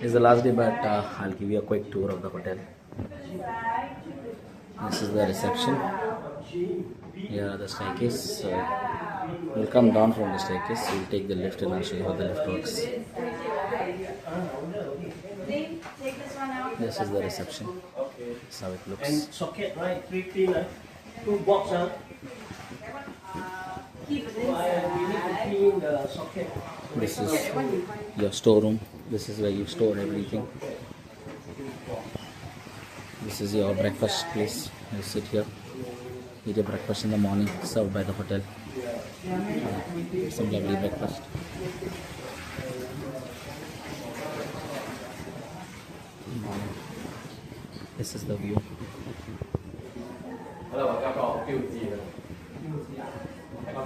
It's the last day, but I'll give you a quick tour of the hotel. This is the reception. Here are the staircase. So we'll come down from the staircase. We'll take the lift and I'll show you how the lift works. This is the reception. That's how it looks. And socket, right? 3 pin, right? 2 box, huh? We need to clean the socket. This is your storeroom. This is where you store everything. This is your breakfast place. You sit here, eat your breakfast in the morning, served by the hotel. Some lovely breakfast. This is the view.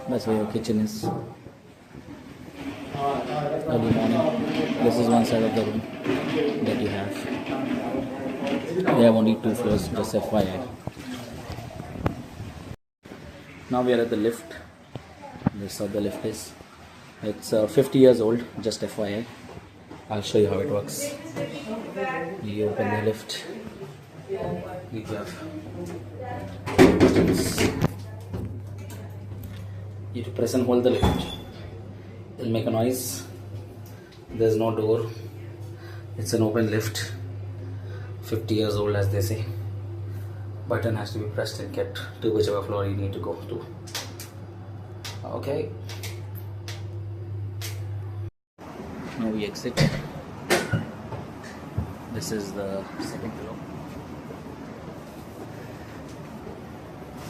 That's where your kitchen is. Early morning. This is one side of the room that you have. They have only 2 floors, just FYI. Now we are at the lift. This is how the lift is. It's 50 years old, just FYI. I'll show you how it works. You open the lift. You have buttons. You have to press and hold the lift. It'll make a noise. There's no door. It's an open lift. 50 years old, as they say. Button has to be pressed and kept to whichever floor you need to go to. Okay. Now we exit. This is the second floor.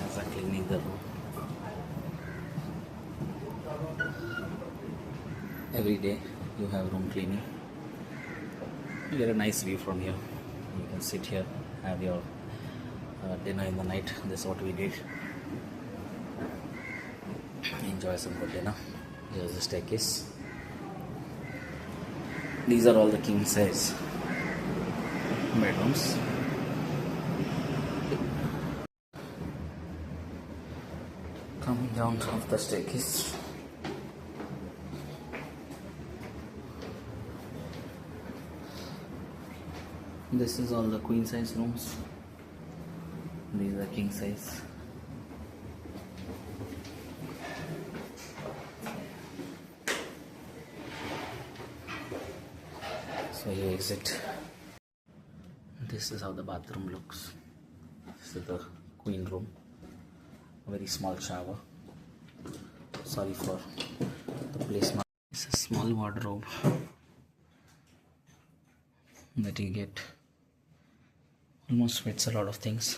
As I'm cleaning the room. Every day you have room cleaning. You get a nice view from here. You can sit here, have your dinner in the night. This is what we did. Enjoy some good dinner. Here's the staircase. These are all the king size bedrooms. Coming down off the staircase. This is all the queen size rooms. These are king size. So you exit. This is how the bathroom looks. This is the queen room. A very small shower. Sorry for the placement. It's a small wardrobe that you get. Almost fits a lot of things.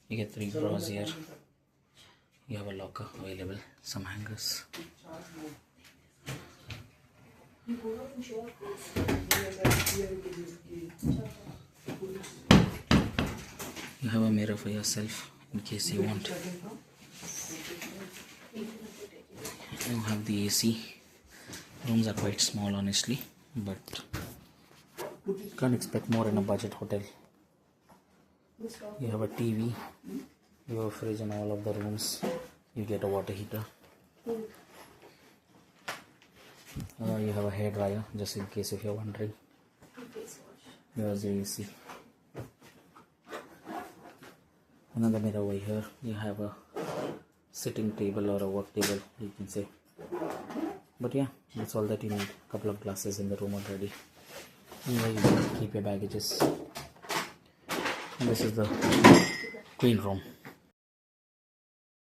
You get 3 drawers here. You have a locker available, some hangers. You have a mirror for yourself in case you want. You have the AC. Rooms are quite small, honestly, but you can't expect more in a budget hotel. You have a TV, you have a fridge in all of the rooms, you get a water heater. You have a hair dryer, just in case if you're wondering. Here's the AC. Another mirror over here. You have a sitting table or a work table, you can say. But yeah, that's all that you need. Couple of glasses in the room already. Here you can keep your baggages. And this is the queen room.